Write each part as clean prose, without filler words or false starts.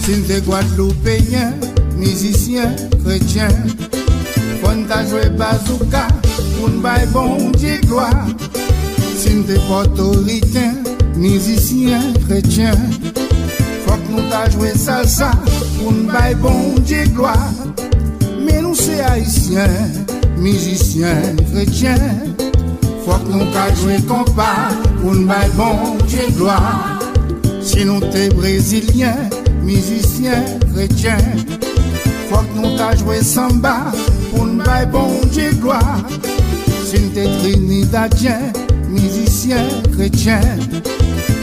Si t'es Guadeloupéen, musicien, chrétien, quand t'as joué bazooka, pour nous bailler bon Dieu gloire. Si t'es portoricain, musicien, chrétien, faut que nous t'as joué salsa, pour nous bailler bon Dieu gloire. Mais nous c'est haïtien, musicien, chrétien, faut que nous t'as joué compas, pour nous bailler bon Dieu gloire. Si nous t'es brésilien, musicien, chrétien, faut que nous t'a joué samba pour nous bailler bon Dieu gloire. Si nous t'es trinidadien, musicien, chrétien,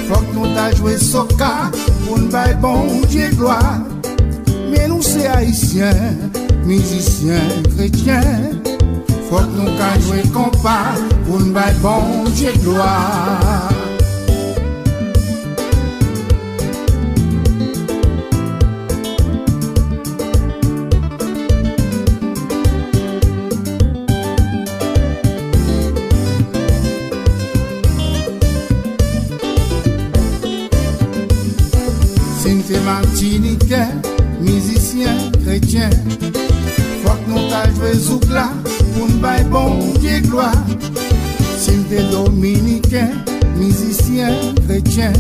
faut que nous t'a joué soca pour nous bailler bon Dieu gloire. Mais nous c'est haïtien, musicien, chrétien, faut que nous t'a joué compas pour nous bailler bon Dieu gloire. Martiniquais, musicien, chrétien, faut que nous t'a joué zoukla pour nous bailler bon Dieu gloire. Si t'es dominicain, musicien, chrétien,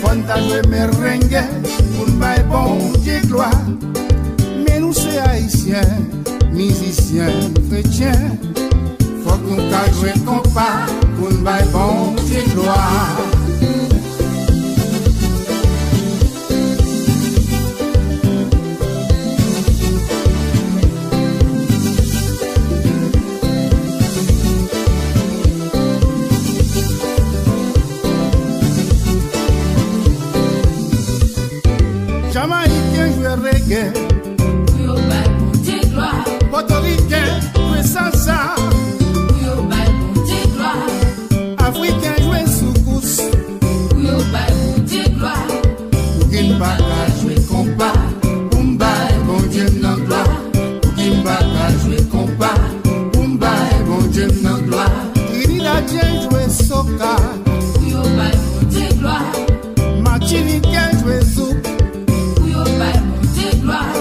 faut que nous t'a joué merengue pour nous bailler bon Dieu gloire. Mais nous c'est haïtien, musicien, chrétien, faut que nous t'a joué compas pour nous bailler bon Dieu gloire. Jamaïcain joue reggae, Yo bail bon Dieu gloire. Portoricain joue salsa, Yo bail bon Dieu gloire. Africain joue soukous, Yo bail bon Dieu gloire. Kimbaga joue compas, Bumba bon Dieu nan gloire. Kimbaga joue compas, Bumba bon Dieu nan gloire. Trinidadien joue soca, Yo bail bon Dieu gloire. Martiniquais joue zouk, Yo bail bon Dieu gloire.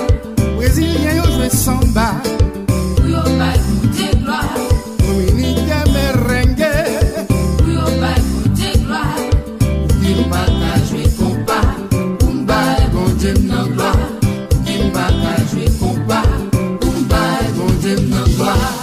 Brésilien yo joue samba, Yo bail bon Dieu gloire. Dominicain merengue, Yo bail bon Dieu gloire. Kimbaga joue compas, Bumba bon Dieu nan gloire. Kimbaga joue compas, Bumba bon Dieu nan gloire.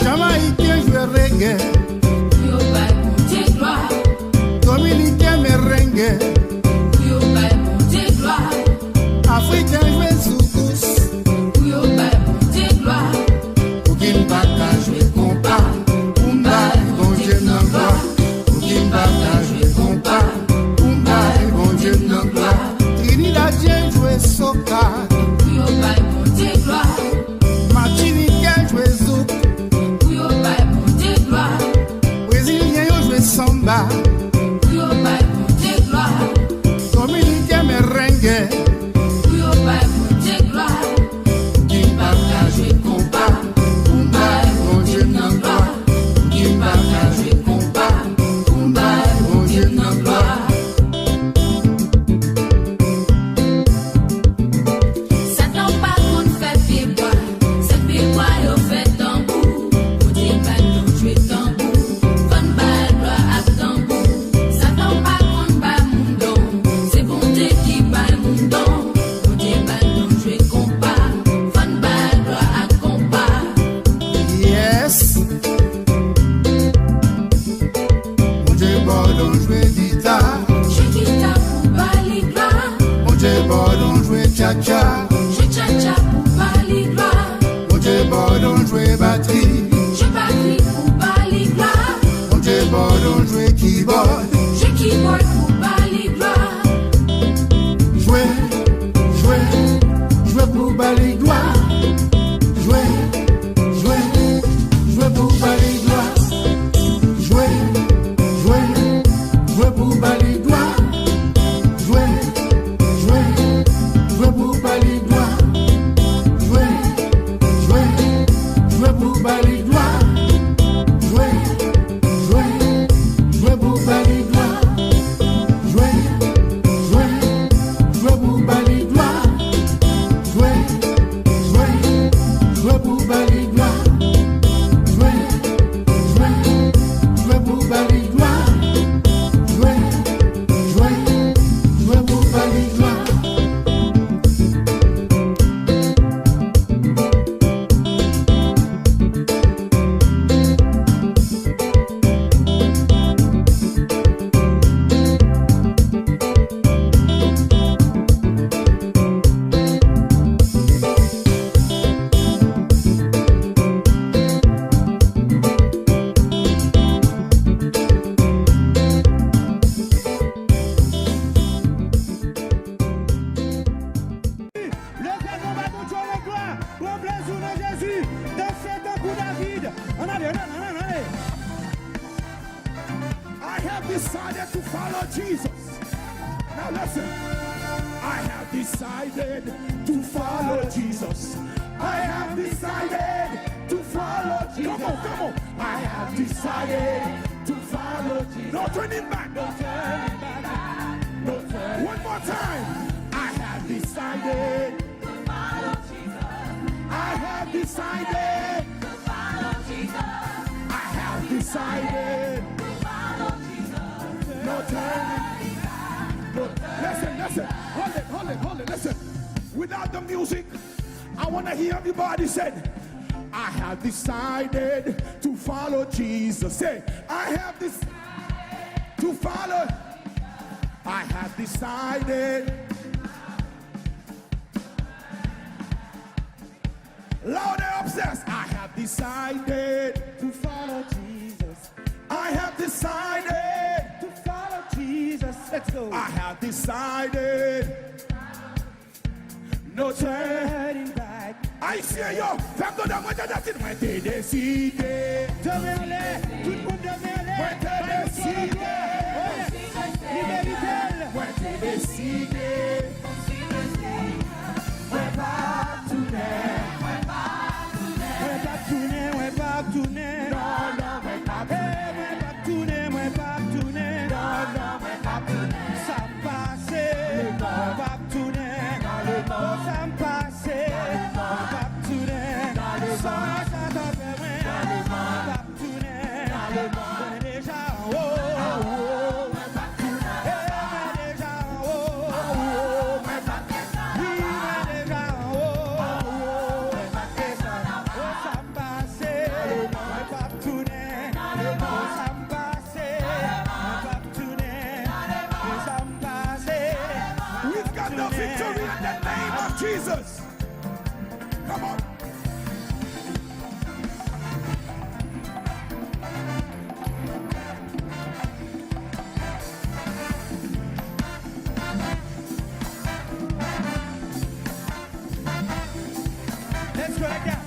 Jamaïcain joue reggae, Yo bail bon Dieu gloire. Dominicain merengue, Yo bail bon Dieu gloire. Africain joue soukous, Yo bail bon Dieu gloire. Kimbaga joue compas, Bumba bon Dieu nan gloire. Kimbaga joue compas, Bumba bon Dieu nan gloire. Trinidadien joue soca, Yo bail bon Dieu gloire. Martiniquais joue zouk, Yo bail bon Dieu gloire. Brésilien yo joue samba, Yo bail bon Dieu gloire. Dominicain merengue, Yo bail bon Dieu gloire. Kimbaga joue compas, Bumba bon Dieu nan gloire. Kimbaga joue compas, Bumba bon Dieu nan gloire. Ça t'en pas qu'on fait pied bois. C'est pied bois yo fait tambour. Pour dire pas nous jouer tambour. Fun bal doit à tambour. Ça t'en pas qu'on bat mon don. C'est bon Dieu qui bat mon don. Pour dire pas nous jouer compas. Fun bal doit à compas. Yes. Mon Dieu bon jouer guitare, Je quitte pour bali gloire. mon Dieu bon jouer cha-cha, Je tcha-tcha pour bali gloire. mon Dieu bon jouer batterie, Je batterie pour bali gloire. keyboard. Jouer keyboard pour bali gloire. Jouer pour bali gloire. Jouer pour bali gloire. Jouer pour bali gloire. Jouer pour bali gloire. Jouer pour bali gloire. Jouer pour bali gloire. Jouer pour bali gloire. Jouer pour bali gloire. Jouer pour bali gloire. Jouer pour bali gloire. Levez nos mains, nous Dieu le gloire. Au plaisir de Jésus. Dansez dans coup David. On allez. I have decided to follow Jesus. Now listen. I have decided to follow Jesus. I have decided to follow Jesus. Come on. I have decided to follow Jesus. No turning back. No turning back. No turning. One more time. I have decided to follow Jesus. I have decided to follow Jesus. I have decided to follow Jesus. No turning. No. Listen. Hold it. Listen. Without the music, I want to hear everybody say, I have decided to follow Jesus. Say, I have decided to follow. I have decided. Louder, obsessed. I have decided to follow Jesus. I have decided to follow Jesus. Let's go. I have decided. No turning back. I see you. Femme de moi j'ai décidé. Demeurez, tout le monde demeurez. Moi j'ai décidé. Libérez-le. Moi j'ai décidé. Moi pas tourner. Ouais, pas tourner. Non, moi pas tourner. Ouais, pas tourner. Non, moi pas tourner. Ça passe. Ouais, pas tourner. Ça me passe. Ouais, pas tourner. Ça t'a fait ouais. Ouais, pas tourner. On est déjà en haut. Ouais, pas tourner. On est déjà en haut. Ouais, pas tourner. Oui, on est déjà en haut. Ouais, pas tourner. Ça me passe. Ouais, pas tourner. Ça me passe. Ouais, pas tourner. Ça me passe. We've got the victory in the name of Jesus. Come on. Let's go like that.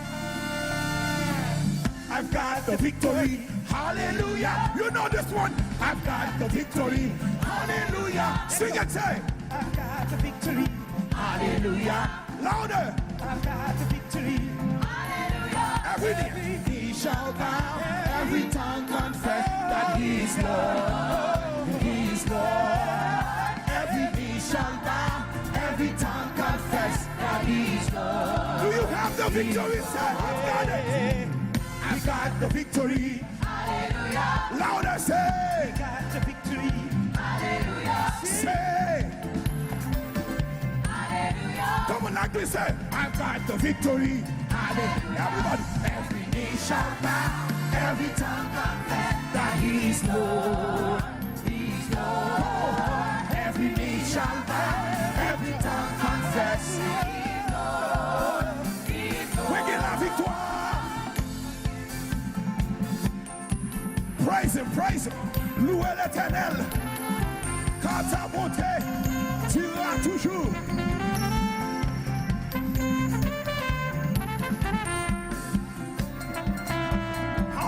I've got the victory. Hallelujah. You know this one. I've got the victory. Hallelujah. Sing it, say. I've got the victory. Hallelujah. Louder. I've got the victory. Every knee shall bow. Every tongue confess that He is Lord. He is Lord. Every knee shall bow. Every tongue confess that He is Lord. Do you have the victory, sir? I've got it. I've got the victory. Hallelujah. Louder, say. Got the victory. Say. Come on, like this, say. I've got the victory. Hallelujah. Everybody. Every knee shall bow. Every tongue confess that He's Lord. He's Lord. Every knee shall bow. Every tongue confess. He's Lord. He's Lord. We get la victoire. Praise Him, praise Him. Louez l'Éternel, car ta bonté durera toujours.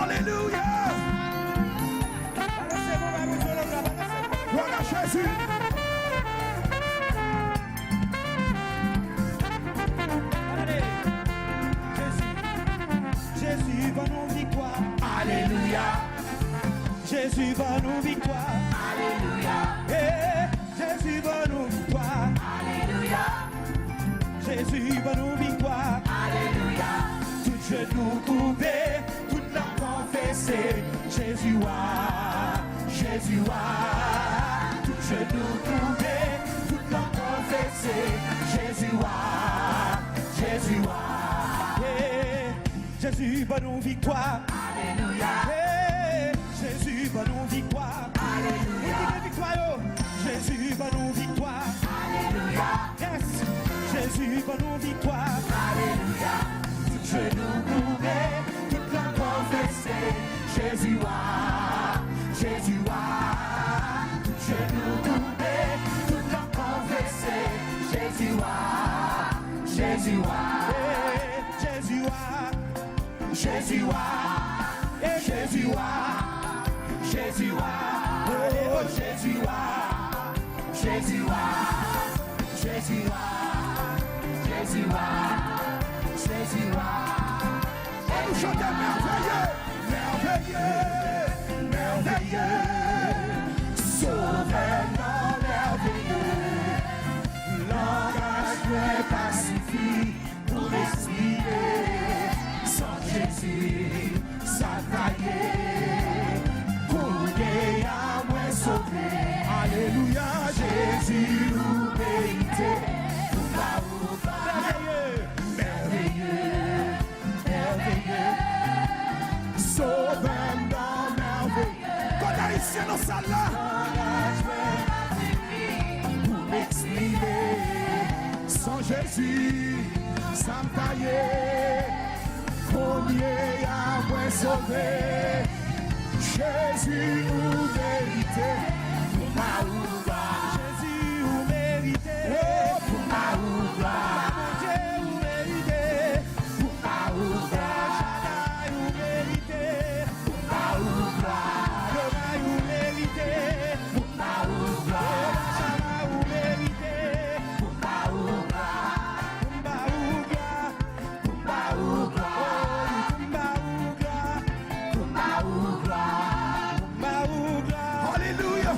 Alléluia. Gloire à Jésus. Jésus va nous victoire. Alléluia. Jésus va nous victoire. Alléluia. Jésus va nous victoire. Alléluia. Jésus va nous victoire. Alléluia. Tout genou courbé, toute langue confessée. Jésus wa, Jésus wa. Tout genou courbé, toute langue confessée. Jésus wa, Jésus wa. Jésus va nous victoire. Alléluia. Jésus va nous victoire. Alléluia. Jésus va nous victoire. Alléluia. Yes. Jésus va nous victoire. Alléluia. Tout genou courbé, toute langue confessée. Jésus wa, Jésus wa. Tout genou courbé, toute langue confessée. Jésus wa, Jésus wa. Jésus wa, Jésus wa. Jésus wa, Jésus wa. Oh Jésus wa, Jésus wa. Jésus wa, Jésus wa. Jésus wa. On nous chante merveilleux, merveilleux, merveilleux, sauveur merveilleux, langage très pacifique pour respirer, sans Jésus, ça taillé, courrier à moi sauvé, alléluia, Jésus nous mérité, merveilleux, merveilleux, merveilleux, sauveur dans merveilleux. Quand haïtien dans salle là, pour m'exprimer, sans Jésus, ça me taillait, combien à moi sauvé, Jésus nous mérité, pour ma ouva, Jésus vous méritez. oh pour ma ouva, Dieu vous méritez. pour ma ouva, Shaddai vous méritez. pour ma ouva, Adonai vous méritez. pour ma ouva, Shama vous méritez. pour ma ouva, Kumba Ougla. pour ma ouva, Kumba Ougla. pour ma ouva. Kumba Ougla. Alléluia.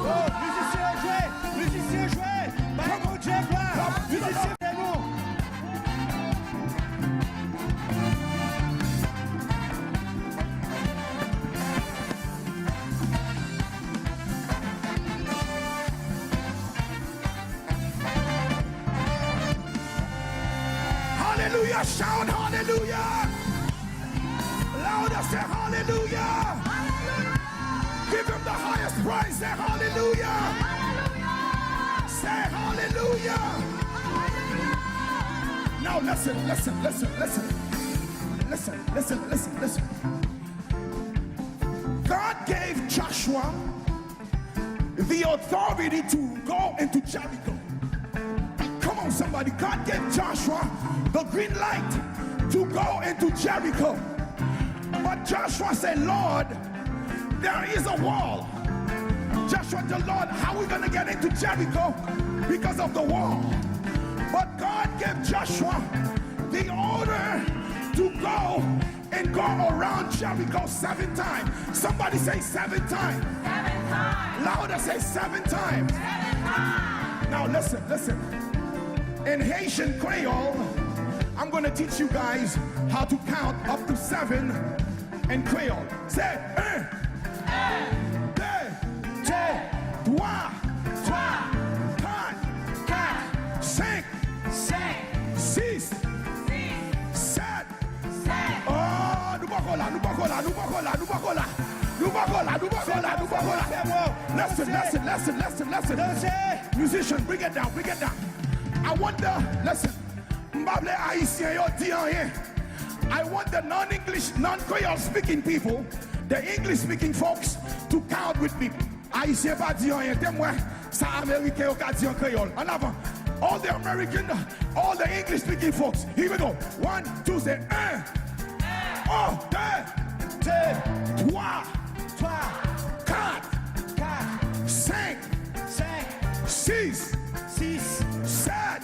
Oh, musicien joué. Musicien joué. Bah, mon Dieu, gloire. Musicien, c'est nous. Hallelujah, shout hallelujah. Louder say hallelujah. Give him the highest praise, say hallelujah. Say hallelujah. Now listen, listen, listen, listen. Listen, listen, listen, listen. God gave Joshua the authority to go into Jericho. Come on, somebody. God gave Joshua the green light to go into Jericho. But Joshua said, Lord, there is a wall. Joshua told Lord, how are we going to get into Jericho? Because of the wall. But God gave Joshua the order to go and go around Jericho 7 times. Somebody say 7 times. 7 times. Louder, say 7 times. 7 times. Now listen, listen. In Haitian Creole, I'm going to teach you guys how to count up to 7 in Creole. Say 1, 2, 3, 4, 5, 5, 6, 7. Oh, nous pas là, nous pas là, nous pas là, nous pas là. Nous pas là, nous pas là, nous pas là. Listen, listen, listen, listen, listen. Musician, bring it down, bring it down. I wonder, listen, Mbable Haïtien yo di rien. I want the non-English, non-Creole speaking people the English speaking folks to count with me. Haïtien pas dit rien, témoin, ça américain au cas dit en créole. En avant. All the American, all the English speaking folks. Here we go. 1, 2, say 1. 1, 2, 3, 4, 5, 6, 7.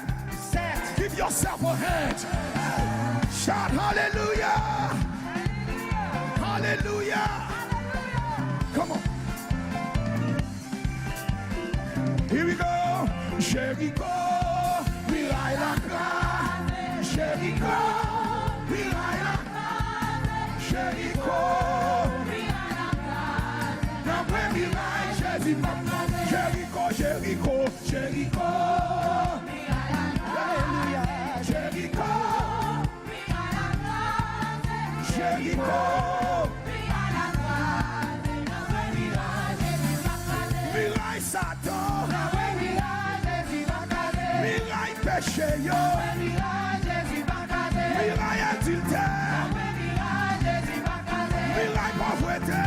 Give yourself a hand. Shout hallelujah. Hallelujah. Come on. Here we go. Jericho, Mirai la grâce. Jericho, Mirai la grâce. Jericho, Mirai la grâce. N'après Mirai, Jericho, Jericho, Jericho, Jericho. Mirai la grâce. Jericho, Mirai la grâce. Jericho, Mirai la grâce. N'après Mirai, Mirai Satan. Mirai péché yo, mirai adultère, mirai pauvreté,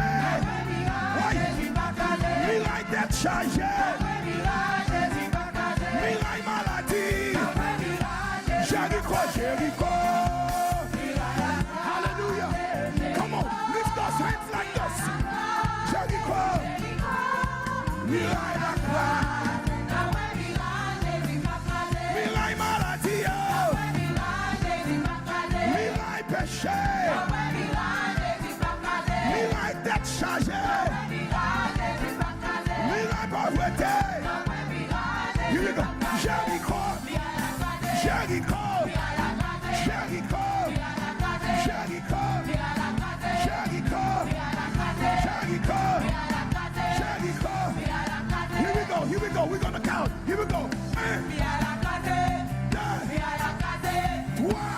mirai dette chargée, mirai maladie, Jericho, Jericho. Hallelujah. Come on, lift those hands like this. Jericho, mirai la croix. Mirai dette chargée. Mirai pauvreté. Here we go. Jericho. Jericho. Jericho. Jericho. Jericho. Jericho. Jericho. Here we go. Here we go. We're gonna count. Here we go. 1, 2, 3.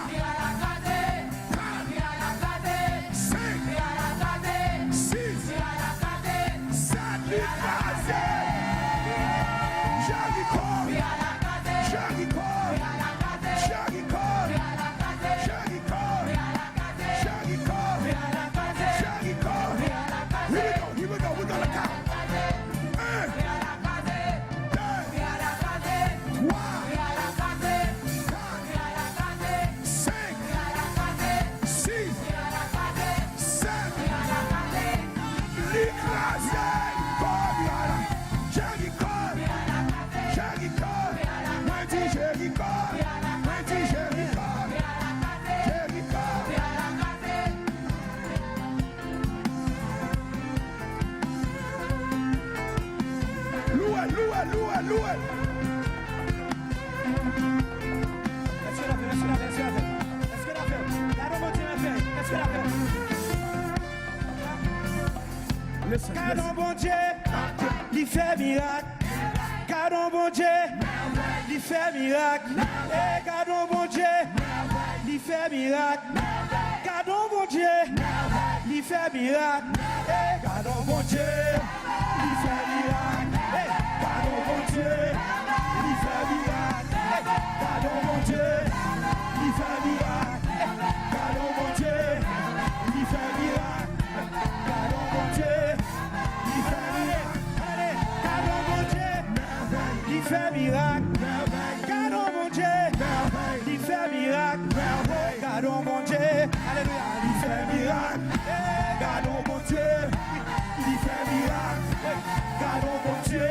Gardons bon Dieu, il fait miracle. Gardons bon Dieu, il fait miracle. Gardons bon Dieu, il fait miracle. Gardons bon Dieu, il fait miracle. Gardons bon Dieu, il fait miracle. Gardons bon Dieu, il fait miracle. Gardons bon Dieu, il fait miracle. Gardons bon Dieu, il fait miracle. Gardons bon Dieu. Il fait miracle, gardons mon Dieu, il fait miracle, gardons mon Dieu, alléluia, il fait miracle, gardons mon Dieu, il fait miracle, gardons mon Dieu,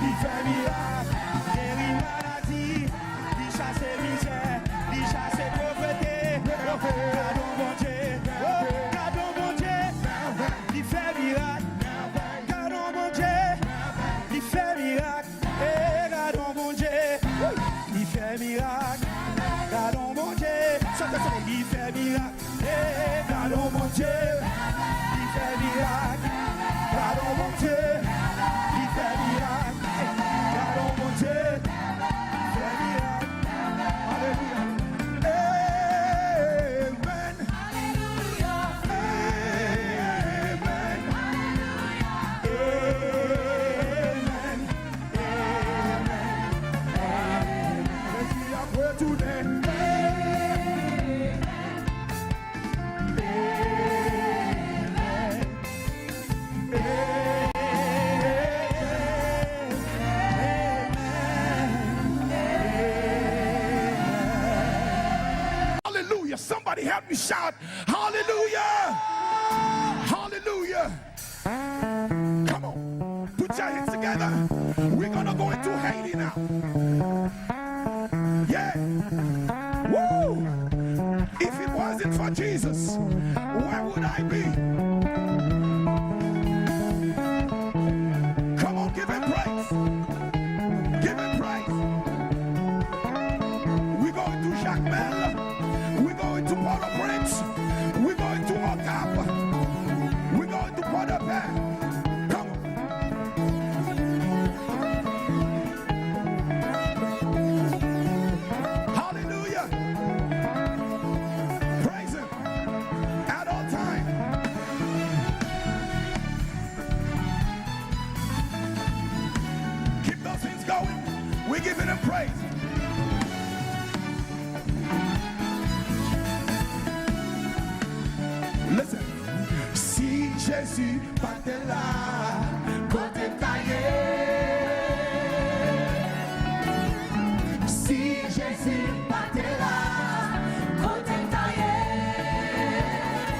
il fait miracle, guérit maladie, il chasse misère, il chasse pauvreté, gardons mon Dieu, gardons mon Dieu, il fait miracle, gardons mon Dieu, il fait miracle. Gardons mon Dieu, il fait miracle. Gardons mon Dieu, il fait miracle. Gardons mon Dieu, il fait miracle. Gardons mon Dieu, il fait miracle. Gardons mon Dieu, il fait miracle. Alléluia. Hallelujah. Somebody help me shout, hallelujah. Hallelujah. Come on. Put your hands together. We're going to go into Haiti now. Yeah. Woo. If it wasn't for Jesus, where would I be? Come on, give him praise. Give him praise. We're going to Jacmel. We're going to Port-au-Prince. We're going to Ocap. We're going to Port-au-Prince. Come on. Hallelujah. Praise him at all times. Keep those things going. We're giving him praise. Listen. Si Jésus partait là, côté taillé. Si Jésus partait là, côté taillé.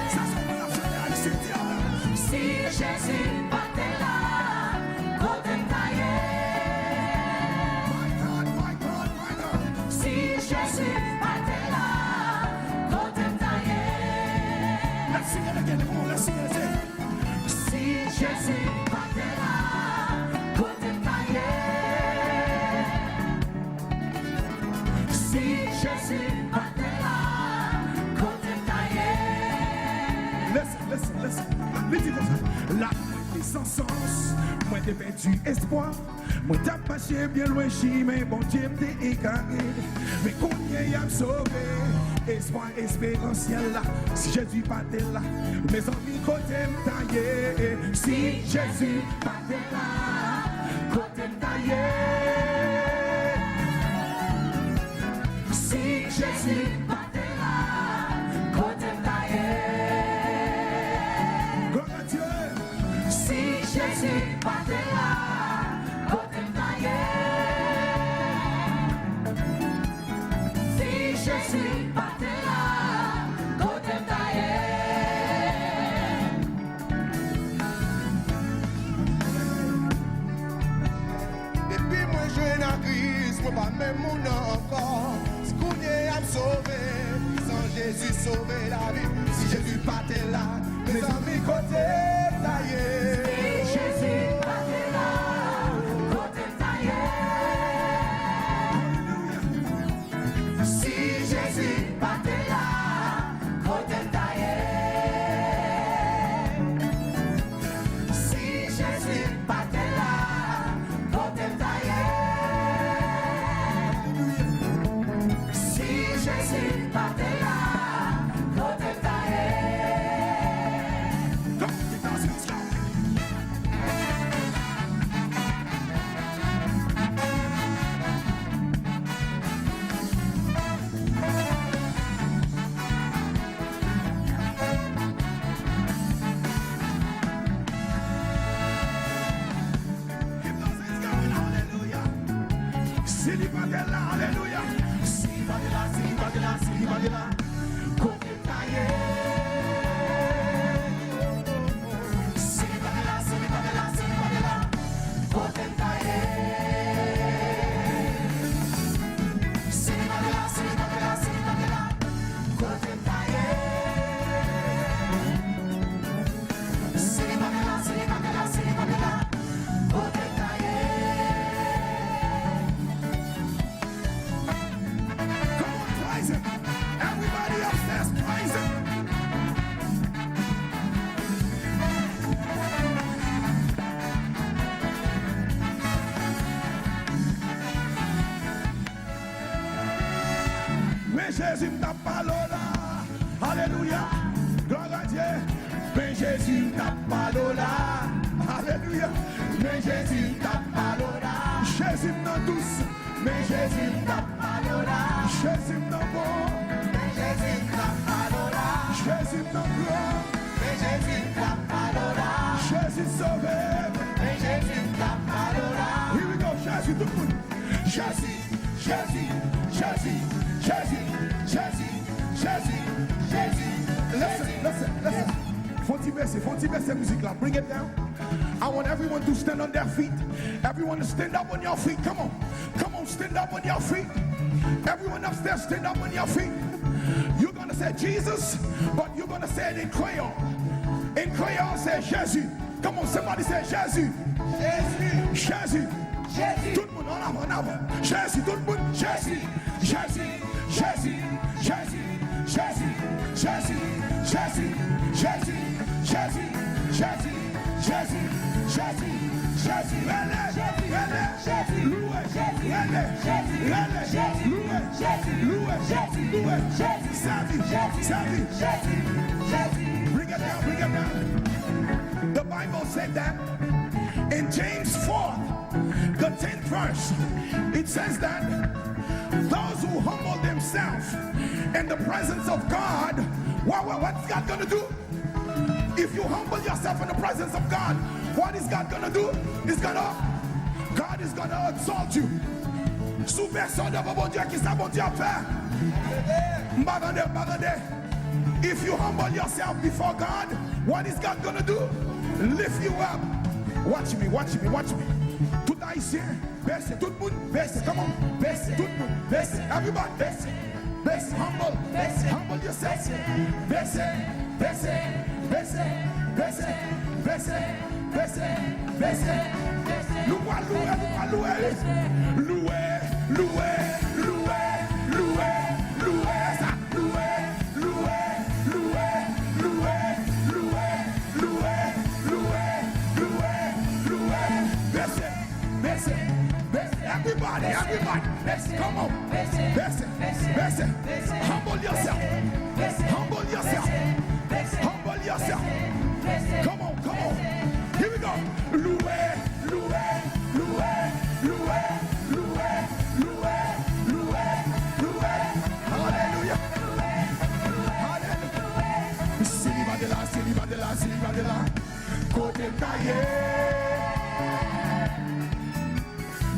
Ça c'est pour la fête à cimetière. Si Jésus partait là, côté taillé. My God, my God, my God. Si Jésus partait là, côté taillé. Let's sing it again. Come on, let's sing it again. Si Jésus partait là, côté taillé. Si Jésus partait là, côté taillé. Listen, listen, listen. Listen comme ça. La nuit sans sens, moi j'ai perdu espoir. Moi t'as marché bien loin chez mais bon Dieu m't'a écarté. Mais combien y a sauvé? Espoir, espérance là. Si Jésus partait là, mes amis côté m'taillé. Si Jésus partait là, côté m'taillé. Si Jésus partait là, côté taillé. Gloire à Dieu. Si Jésus partait là, côté taillé. Si Jésus partait là, côté taillé. Depuis moi joué dans la crise, moi pas même mon encore. Si qu'on est à me sauver, sans Jésus sauver la vie. Si Jésus partait là, mes amis côté taillé. Si Jésus partait là, côté taillé. Si Jésus partait là, côté taillé. Si Jésus partait là, côté taillé. Si Jésus partait là, côté taillé. Come on, get those hands going. Keep those hands going, hallelujah. S'il partait là, hallelujah. S'il partait là, s'il partait là, s'il partait là. Côté taillé. S'il partait là, s'il partait là, s'il partait là. Côté taillé. Si partait là, si partait là, si partait là. Côté taillé. Si partait là, si partait là, si partait là. Côté taillé. Come on, praise him. Everybody upstairs, praise him. Mais Jésus n'a pas là. Alléluia. Gloire à Dieu. Mais Jésus n'a pas là. Alléluia. Mais Jésus n'a pas là. Jésus n'a douce. Mais Jésus n'a pas là. Jésus n'a bon. Mais Jésus n'a pas là. Jésus n'a gloire. Mais Jésus n'a pas là. Jésus sauvé. Mais Jésus n'a pas là. Here we go. Jésus tout le monde. Jésus, Jésus, Jésus, Jésus, Jésus, Jésus. Fonti music là. Bring it down. I want everyone to stand on their feet. Everyone to stand up on your feet. Come on. Come on, stand up on your feet. Everyone upstairs, stand up on your feet. You're going to say Jesus, but you're going to say it in Creole. In Creole, say Jésus. Come on, somebody say Jésus. Jésus. Jésus. Jésus. Tout le monde en avant. Jésus, tout le monde. Jésus. Jésus. Jésus. Jésus. Jésus. Jésus. Jésus. Jésus. Jésus. Jésus. Jésus. Jésus. Jésus. Bring it down, bring it down. The Bible said that in James 4, the 10th verse, it says that those who humble themselves in the presence of God, what's God gonna do? If you humble yourself in the presence of God, what is God gonna do? God is gonna exalt you. Sous personne de bon Dieu qui sait bon Dieu faire. If you humble yourself before God, what is God gonna do? Lift you up. Watch me. Tout haïtien, baisse, tout le monde, baisse, come on, baisse, tout le monde, baisse, everybody, baisse, humble yourself, baisse. Everybody, come on, humble yourself. Come on, here we go. Hallelujah. Silibadela, côté cahier.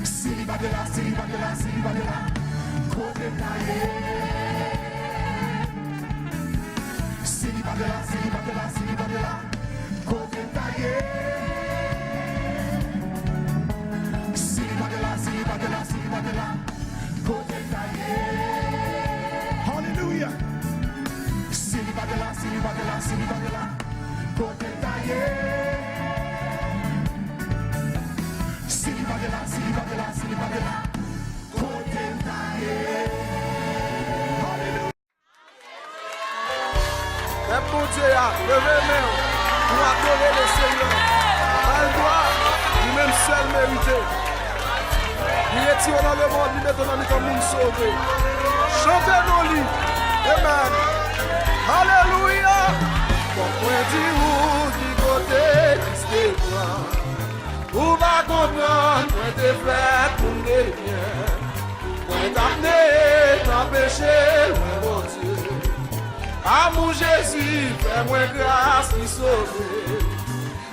Silibadela, côté cahier. Silibadela, côté cahier. Silibadela, côté cahier. Hallelujah. Silibadela, côté cahier. Silibadela, côté cahier. Hallelujah. Le bon Dieu a levé pour adorer le Seigneur. Par le droit, lui-même seul mérité. Il est dans le monde, il met dans le monde sauvé. Chantez-nous lui. Amen. Alléluia. Pourquoi dis-vous qui côté l'histoire? Où va comprendre point de fait pour les biens? Point d'amener, d'empêcher, mon Dieu. Amour Jésus, fais-moi grâce qui sauve.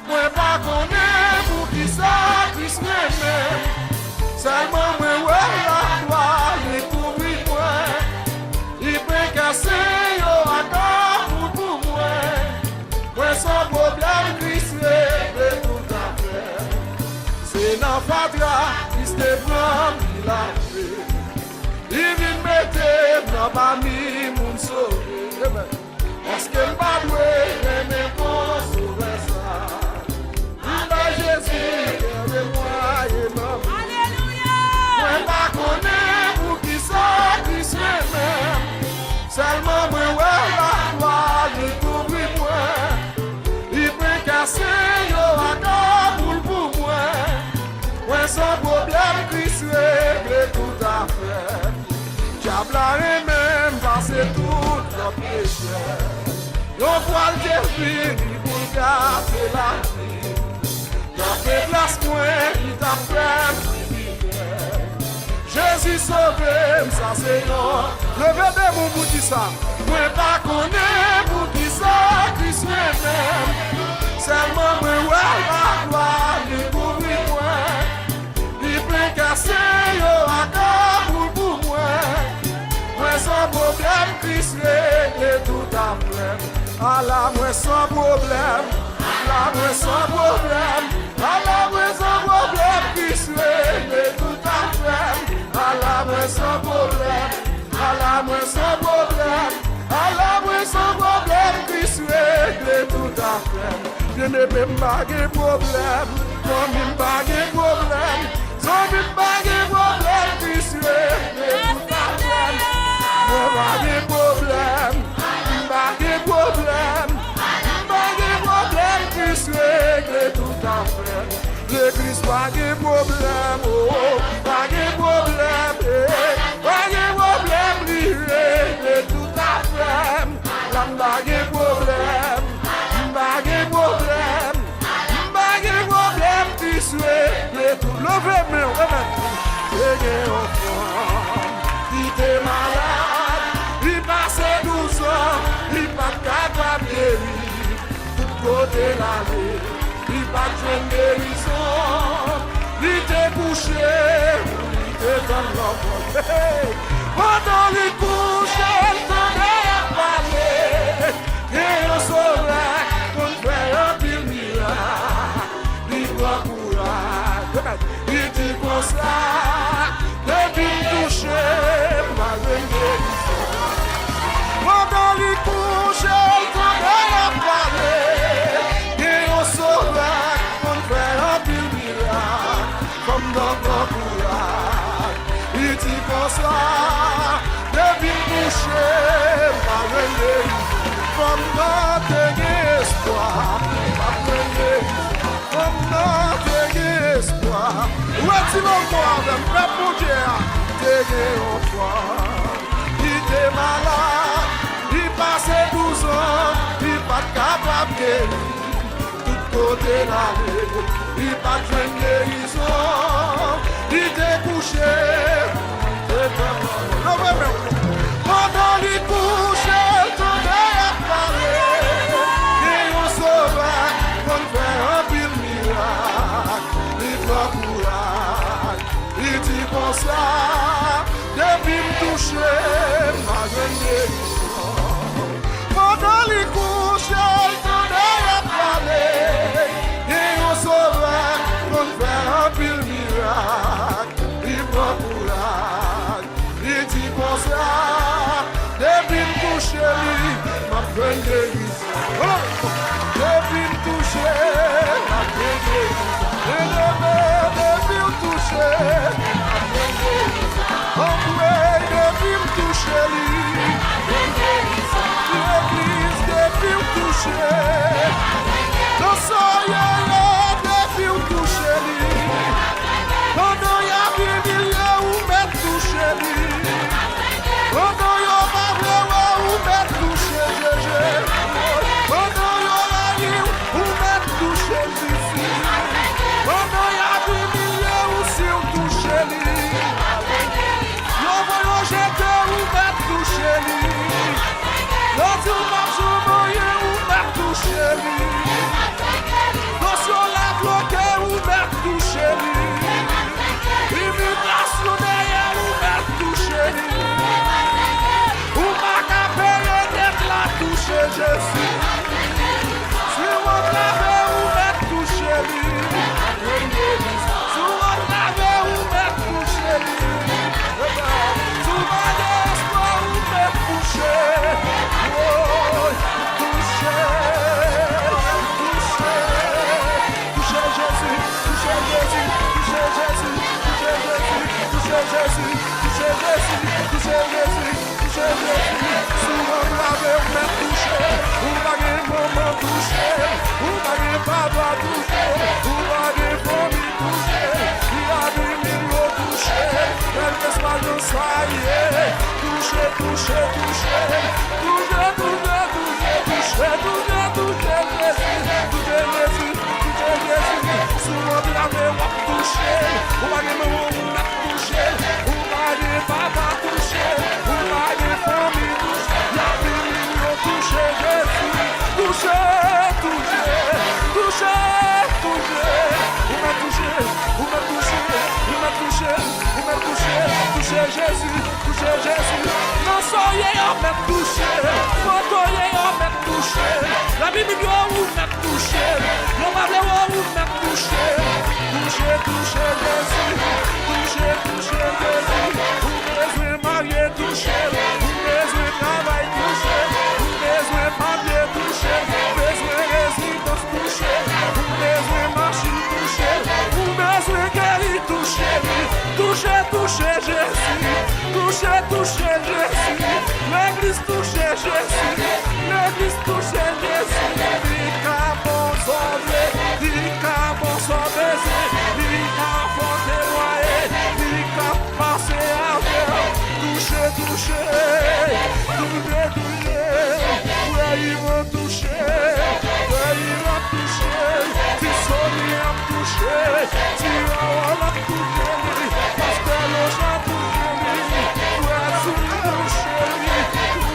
Moi pas connaître pour qui ça puisse m'aimer. Seulement moi ouais la gloire, découvrir moi. Il peut casser yo encore pour moi. Moi sans problème Christ règle tout à fait. C'est dans Fatra, Christ te prend il a fait. Il vient mettre dans ma vie mon sauver. Est-ce que le pas doué mais bon sauver ça? Avec Jésus, gardez-moi et l'homme. Alléluia. Moi pas connaître pour qui ça puisse m'aimer. Seulement moi ouais la gloire découvrir moi. Il peut casser yo encore pour moi. Moi sans problème Christ règle tout à fait. Diable a même passé tout nos péchés. Yon voile de fini pour garder la vie. Dans tes places moins qui t'a fait. Jésus sauvé, ça c'est non. Levez des mots pour qui ça. Moi pas connaître pour qui ça, qui se même. Seulement moi ouais la gloire découvrir moi. Il peut casser yo encore pour moi. Moi sans problème Christ règle tout à fait. à la moi sans problème, à la moi sans problème, à la moi sans problème, Christ règle tout à fait, à la moi sans problème, à la moi sans problème, à la moi sans problème, Christ règle tout à fait. Je ne peux pas de problème, non, je ne pas de problème, sans je pas de problème, Christ règle tout à fait. Pas de problème, pas de problème, pas de problème, Christ règle tout à fait. Le Christ pas de problème, oh, pas de problème, pas de problème, lui règle tout à fait. Pas de problème, pas de problème, pas de problème, Christ règle tout. Levez-moi, c'est un enfant qui était malade. Il passait 12 ans, il pas capable de guérir. Tout côté l'année, il pas de guérison. Il était couché, il était dans l'enfant. Pendant qu'il couchait, il tenait à parler. Et on saurait qu'on fait un pile miracle. Il doit courage, il dit comme ça. Depuis touché, ma guérison. Pendant les couches, il tenait à parler. Et on saurait qu'on fait un pile miracle. Comme dans ton courage, il dit comme ça. Depuis touché, ma guérison. Comme dans tes espoirs, ma guérison. Comme dans tes espoirs. Où est-il encore, le peuple pour Dieu? T'es enfant, il était malade, il passait 12 ans, il pas capable de guérir. Tout côté l'année, il pas de guérison, il était couché, pendant les couché, il tenait à parler, et on saurait qu'on fait un pile miracle, il doit courage, il dit comme ça. Depuis me toucher, ma guérison. Pendant les couches, il tenait à parler. Et on saurait qu'on fait un pile miracle. Il prend courage, il dit comme ça. Depuis me toucher, ma guérison. Depuis me toucher, ma guérison. Depuis me toucher, ma guérison. On pray depuis me toucher l'église depuis me toucher. Dans son yeux depuis me toucher pendant y a des milliers où me toucher pendant y a pas vraiment où me toucher pendant y a rien où me toucher pendant y a des milliers où si on toucher j'ai où m'a touché l'autre marche au moyen où m'a touché dans sur la bloqué où m'a touché immigration derrière où m'a touché où m'a capé d'être la touché Jésus sur mon clavé où m'a touché sur mon clavé où m'a touché Jésus, non soyez en même touché, quand on est en même touché. toucher, toucher, toucher Jésus, toucher, toucher Jésus. Ou besoin marié toucher, ou besoin travail toucher, ou besoin papier toucher, ou besoin résidence toucher, ou besoin machine toucher, ou besoin guéri toucher, toucher, toucher Jésus, toucher, toucher Jésus, l'église toucher Jésus, l'église toucher Jésus, Dika bon sauvé, Dika bon sauvé, Dika bon témoigné, Dika passé avec, toucher, toucher, toucher, toucher, ouais ils vont toucher, ouais ils vont toucher, si Sony a touché, si on a touché, parce que l'on a touché, ouais si touché,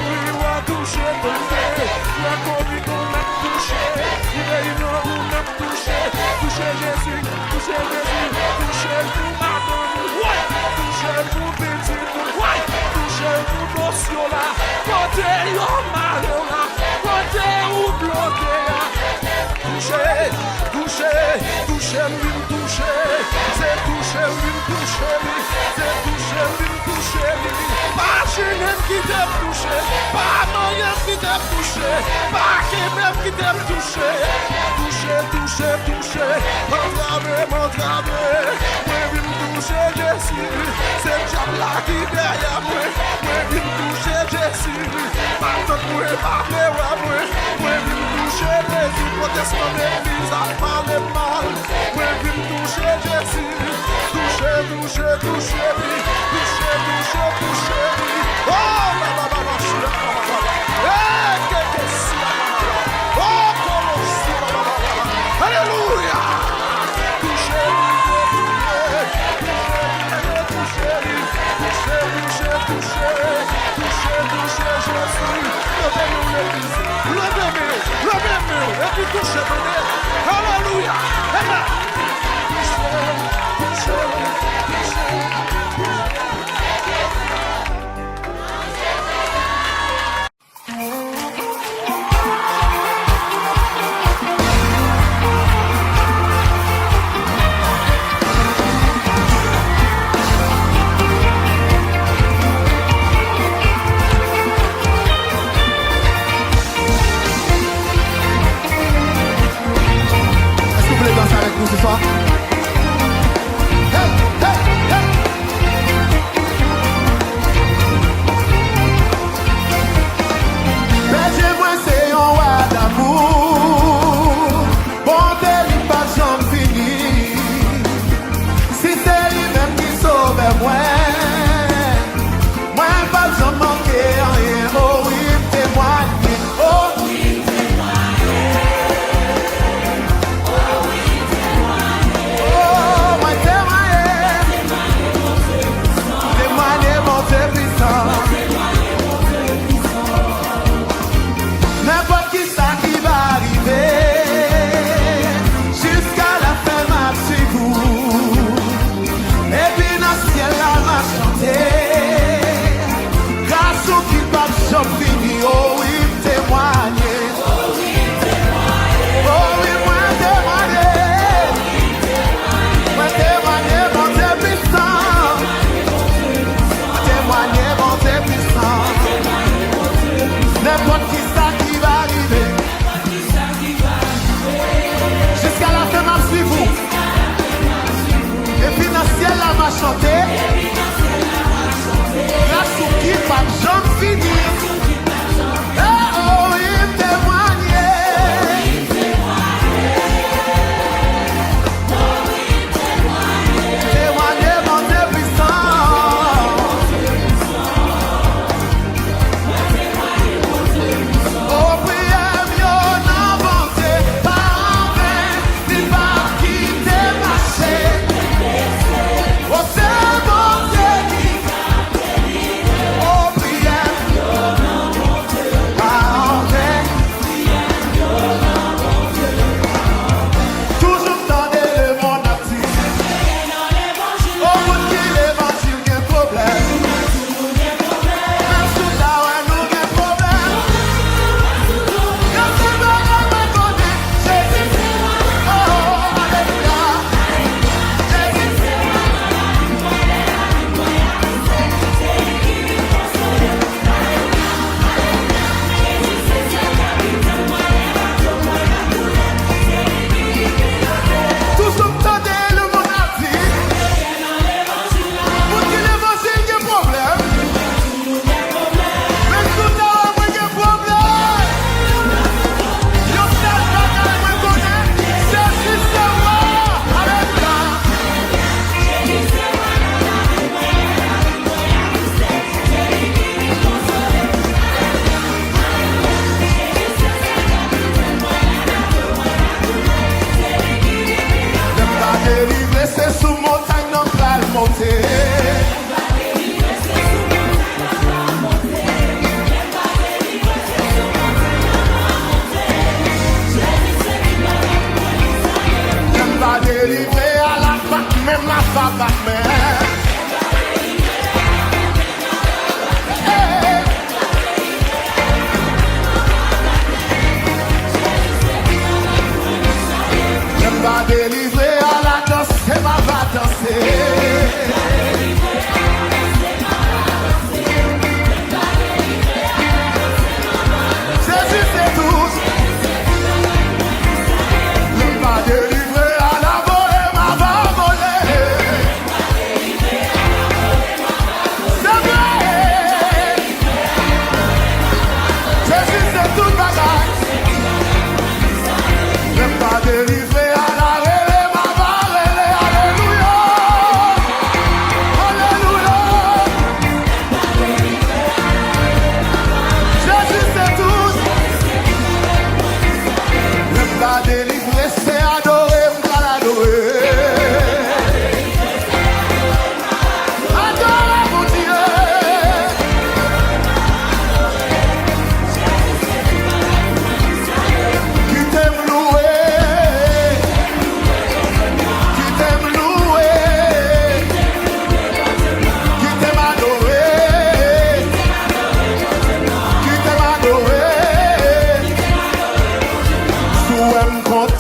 oui on a touché, la Covid on a touché, il on a touché, toucher Jésus, toucher Jésus, toucher tout madame, ouais, toucher tout petit, ouais, toucher tout dossier là, côté yon malheur là, côté ou bloqué là, toucher, toucher, toucher, lui toucher, c'est toucher, lui toucher, c'est toucher, lui toucher, pas Julien qui t'a touché, pas Noël qui t'a touché, pas Kemem qui t'a touché, toucher, toucher, toucher, m'entraver, m'entraver, moi vim toucher Jésus, c'est le diable là qui derrière moi, moi vim toucher Jésus, maintenant moi parler à moi vim toucher Jésus, protestant l'église a parlé mal, moi vim toucher Jésus, toucher, toucher, toucher, toucher, toucher, toucher, oh la la la la la la, que si la la, oh comment si la la la, alléluia, toucher, toucher, toucher, toucher, toucher, Jésus, levez-nous l'église, levez-nous, et puis touchez, alléluia, amen, toucher, toucher,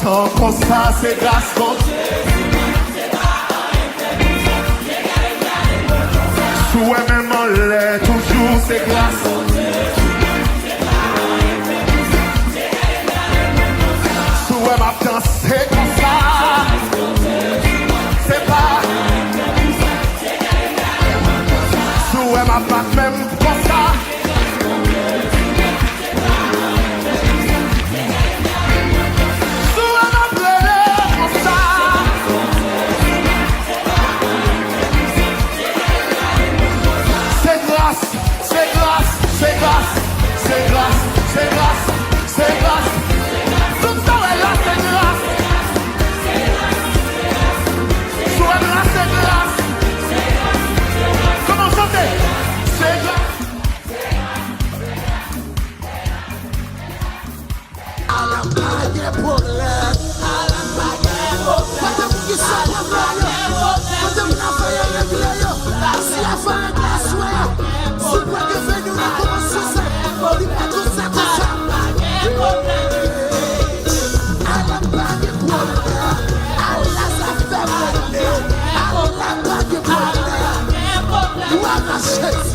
tant comme ça, c'est grâce contre. Souhait même en l'air, toujours c'est grâce. Souhait ma danser comme ça. C'est pas. Souhait ma patte même comme ça. C'est grâce, c'est grâce, c'est grâce, c'est grâce. Tout ça est là, c'est grâce. Soit grâce, c'est grâce. Comment chanter? C'est grâce. À la bague pour l'air. À la bague pour l'air. Quand on dit ça, la bague pour l'air. Quand on a fait le glaive, si la fin est la soirée. Si pas de fait nous la commencer ça, on dit pas tout ça, tout ça. À la bague pour l'air. À la affaire pour l'air. À la bague pour l'air. Ou à la chaise.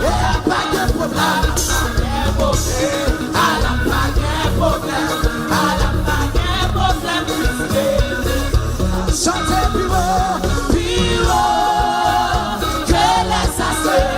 Et à la bague pour l'air. À la bague pour l'air. À la bague pour l'air. Chantez plus haut, que les assassins.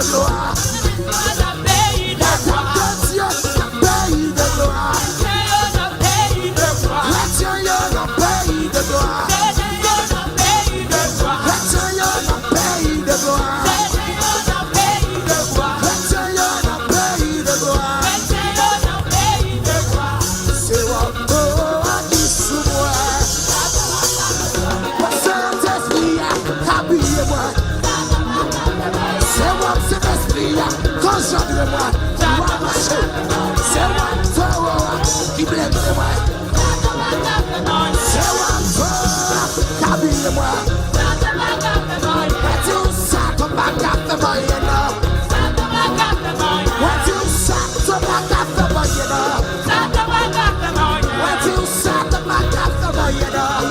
gloire. Dieu, pays de gloire. Chrétien, yo, dans pays de gloire. Chrétien, yo, dans pays de gloire. Chrétien, yo, dans pays de gloire. C'est encore à qui sous moi. Saint-Esprit, habillez-moi. C'est moi, c'est l'esprit, conjure-moi. Moi, marcher. C'est moi, toi, qui blâme-moi. C'est moi, habillez-moi. What you say to back up the boy, you know? What you say to back up the boy, you know? What you say to back up the boy, you know?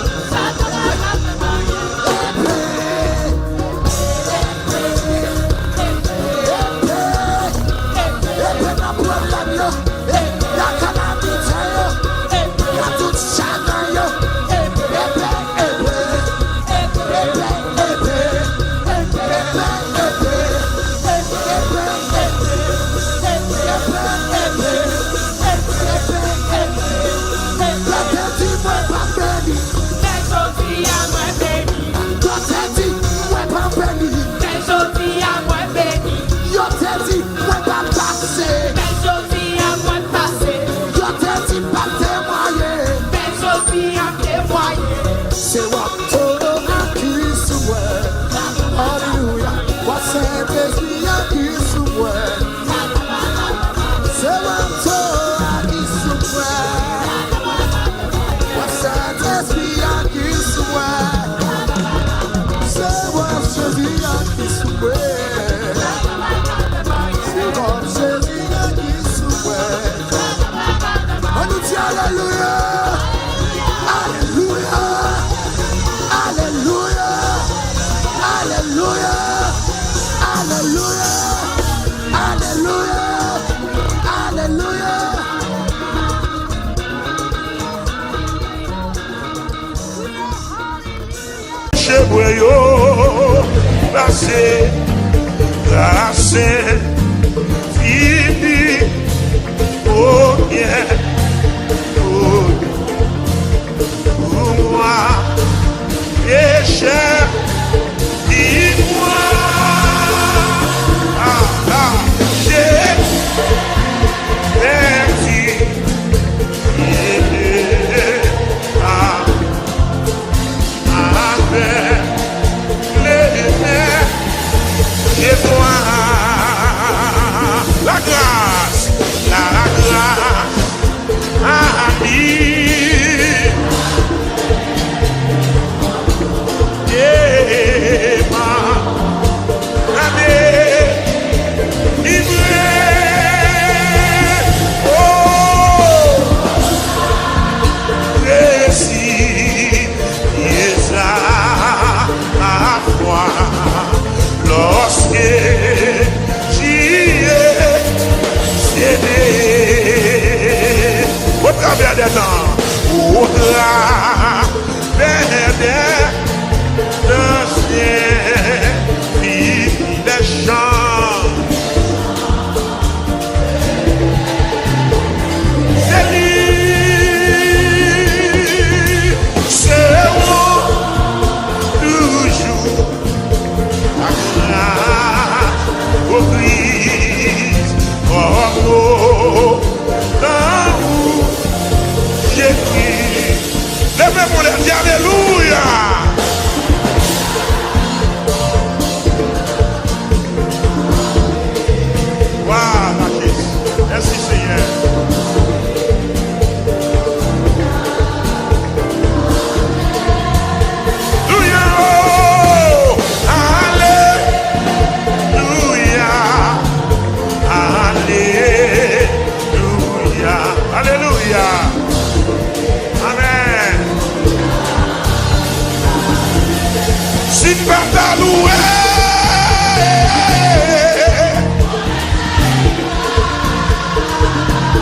Chebueyo, passé, grâce, fini, oh bien, pour moi, péché, dis-moi, j'ai perdu, et toi, la grâce, ami, et ma année, oh, récit, et ça, à foi. Lorsque j'y ai cédé au travers des temps, au travers des anciens filles des champs, c'est lui, c'est moi, toujours. Oh Christ, oh dans vous, j'ai pris. Levez-moi les pieds, alléluia. Voilà, Christ. Merci Seigneur. Alléluia. Amen. Si pas à louer,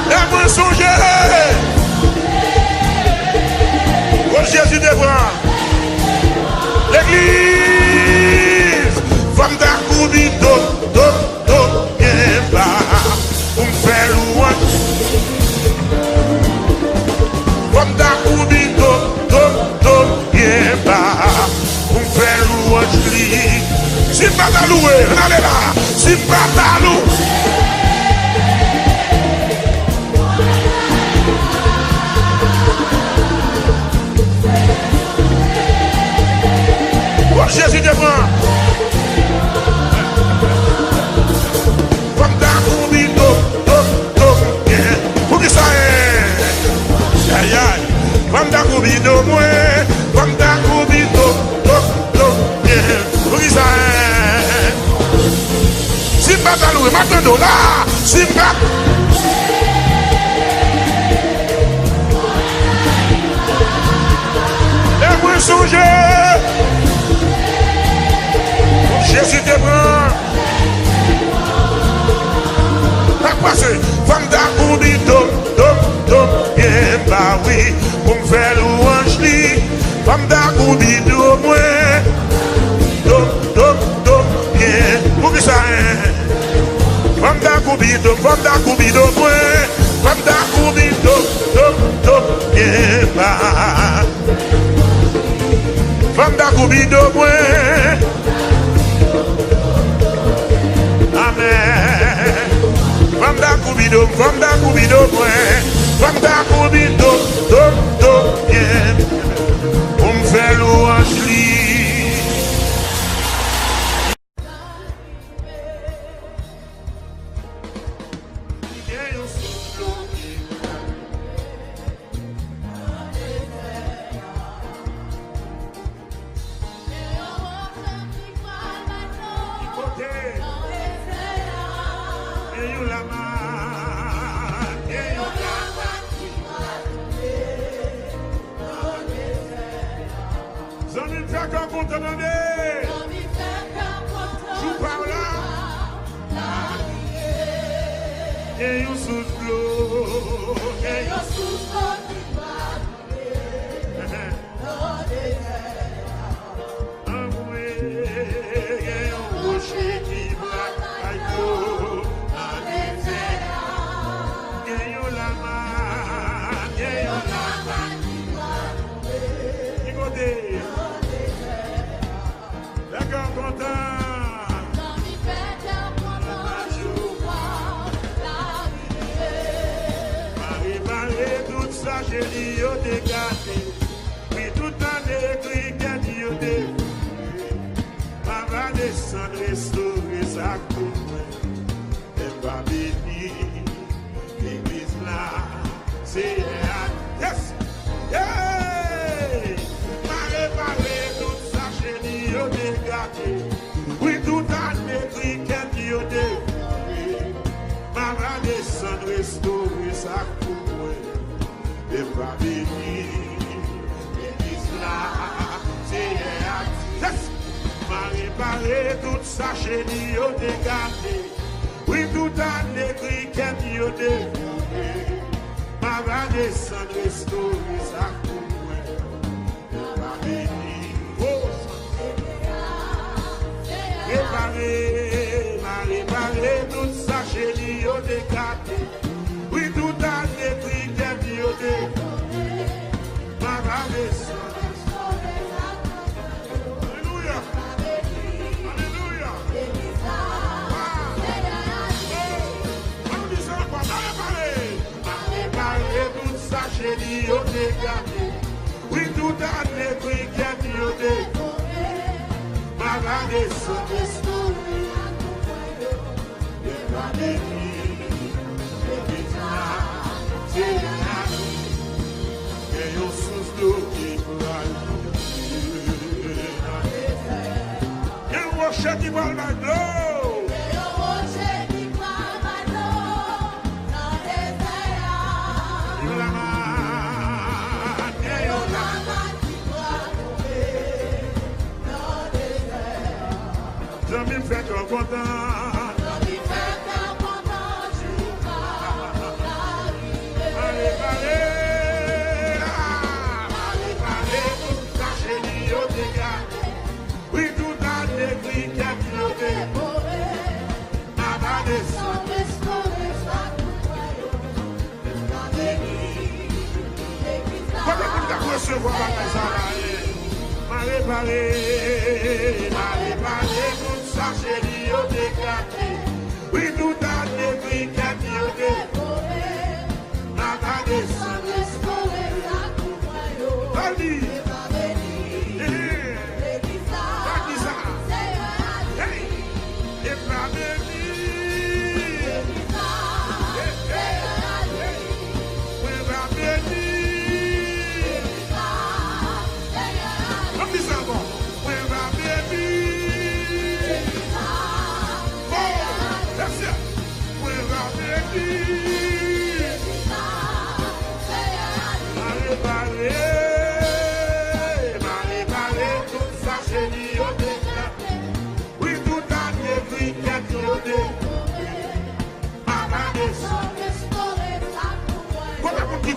laisse-moi songer. Oh Jésus des bras. L'église, femme d'accoudi, pas louer, allez là. Si pas louer. Oh, Jésus te prend. Comme ta combito, bien. Pour qui ça est? Aïe aïe. Comme ta combito, moi. Comme ta combito, bien. Pour qui ça est? Si pas ta loué, maintenant là. Si pas. Et moi songer. Jésus te prend. T'as passé. Femme d'Akoubi, bien, bah oui. Pour me faire louange, li. Femme d'Akoubi, moins. Bien. Pour qui ça est? Femme d'Akoubi, moins. Femme d'Akoubi, bien, bah. Femme d'Akoubi, moins. Amen. Femme d'Akoubido, femme d'Akoubido, bien. On me fait louange li. M'a réparé, tout ça. chérie, yo décapé. Oui, tout à des briquettes, yo dévoré. Ma bagage sans restaurer la coupe, Allez.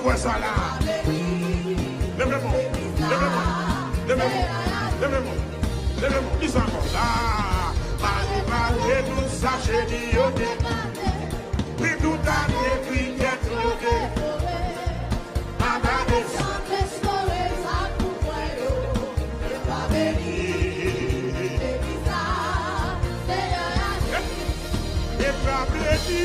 Quoi ça là? Levez-moi, dis encore là. Malé, tout ça, j'ai dit, yo décapé. Oui, tout a des briquettes, yo dévoré. Ma bagage sans restaurer sa coupe, yo. Et pas béni, c'est bizarre, c'est rien. Et pas béni.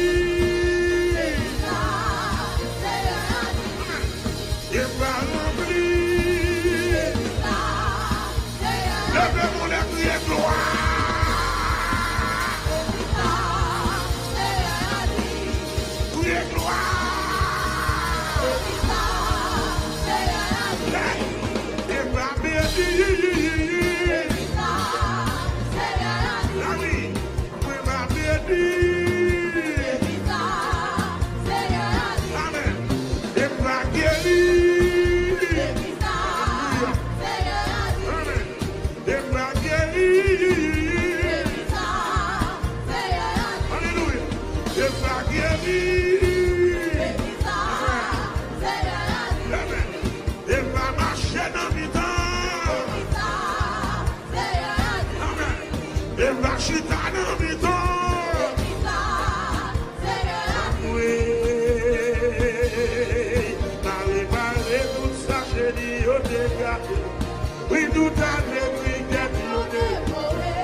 Oui, tout a des briquettes, yo dévoré.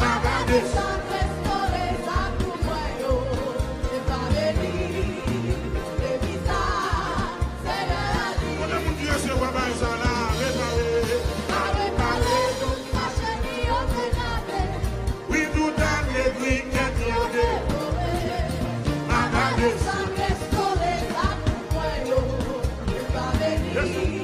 Ma bagage sans restaurer sa coupe, yo. C'est pas béni, c'est bizarre, c'est la vie. On a mon Dieu, c'est quoi, ben ça là, réparé, tout ça, chérie, yo décapé. Oui, tout a des briquettes, yo dévoré. Ma bagage sans restaurer sa coupe, yo. C'est pas béni.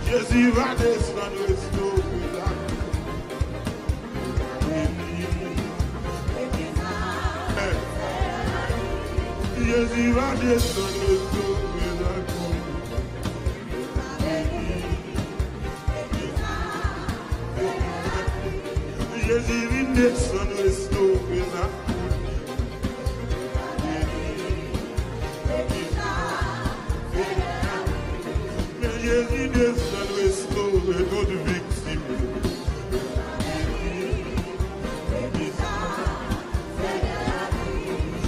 Jésus va descendre sur Jésus va descendre sur Jésus va descendre sur sauver toute victime.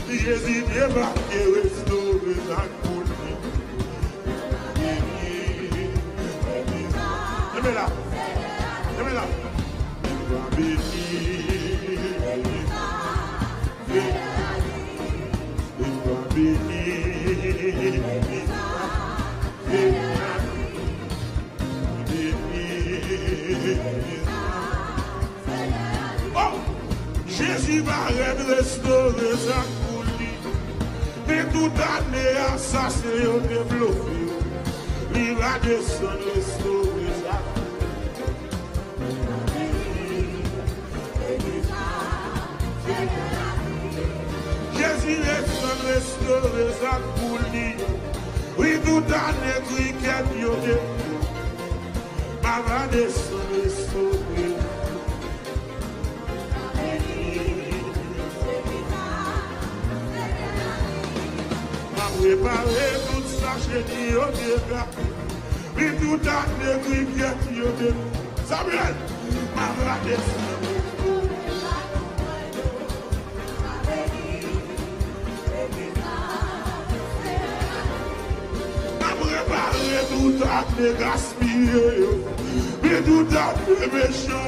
Jésus débarqué, restauré la coulée. Aimez-la. Aimez-la. Il va bénir. Il va bénir. Oh! Jésus va restaurer sa coulée. Et toute année, assassin au développé. Il va descendre, restaurer sa Jésus descend, restaurer sa coulée. Oui, toute année, cricket, yo de. Ma va descendre, restaurer. Préparer tout ça chez Dieu, puis tout à l'heure, Dieu. Samuel, ma va descendre. Préparer tout à l'heure, gaspiller, puis tout à l'heure, méchant,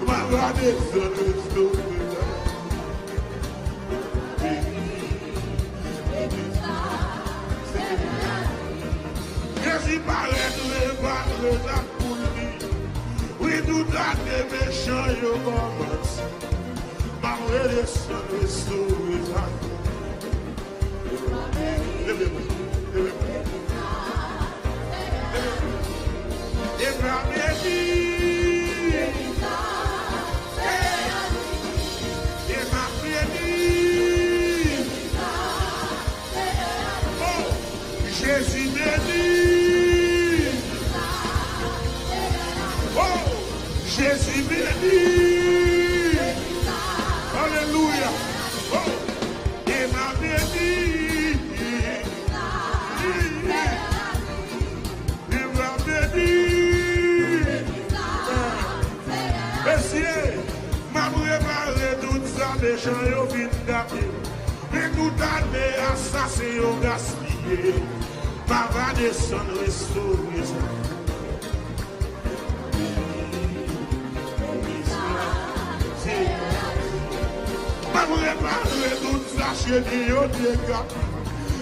ma va descendre. Jésus paraît le la coulée. Oui, tout à des méchants, yo commence. Ma redescend, restaurer la Et ma bénie. Et ma bénie. Oh, Jésus béni. Oh, Jésus béni. Alléluia. Oh, et ma béni. Et ma béni. Messieurs, m'a préparé tout ça, les gens yo vin d'appeler. Mais tout année, assassin yo gaspillé. Ma va descendre, restaurer ça. Ma préparé tout ça, chez Dieu,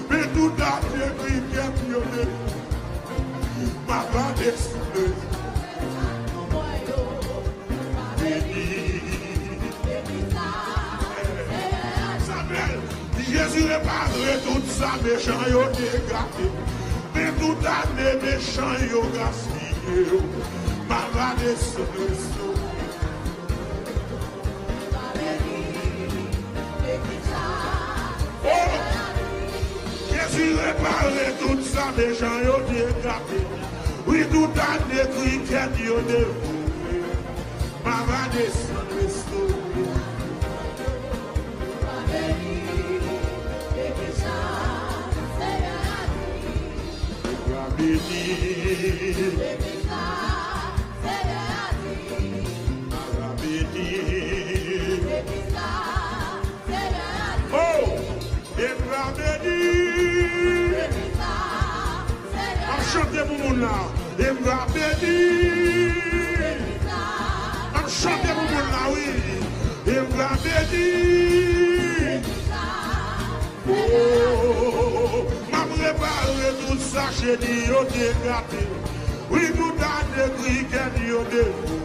mais tout année, cricket, yo de. Ma va descendre. Jésus réparé tout ça, méchant yo dégâté. Mais tout année, méchant yo gaspillé. Ma va descendre. Oh! Jésus réparé tout ça, méchant yo dégâté. Oui, tout année, cricket yo dévoué. Ma va descendre. Oh, I'm chanté pour mon là. I'm chanté pour mon là, oui. Oh, m'a préparé tout ça chez Dieu dégâté. Oui, tout a des criquets Dieu dévoué.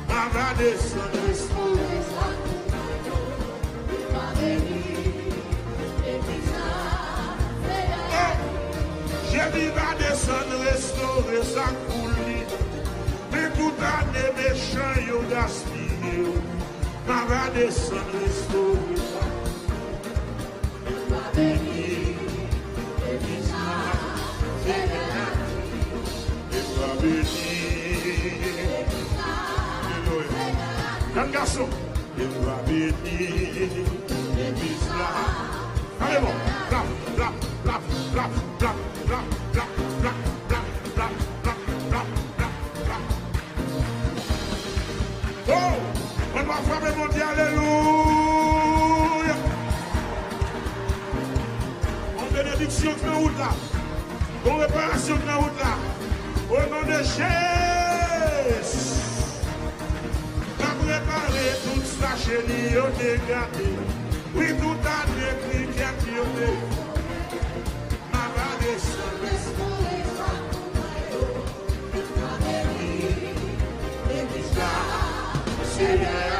Ma va descendre, restaurer ça. Jésus va descendre, restaurer sa coulée. Mais tout a des méchants yo gaspillé. Ma va descendre, restaurer ça. Un garçon, il va bénir. Allez bon, clap, clap, clap, clap, clap, clap, clap, clap, clap, clap. mon Dieu, alléluia. Une bénédiction dans la route là. Une réparation dans la route là. Au nom de Jésus. T'as préparé toute sa chérie, on est gâté. Oui, tout a décrit qui a tiré. Ma va descendre. Seigneur.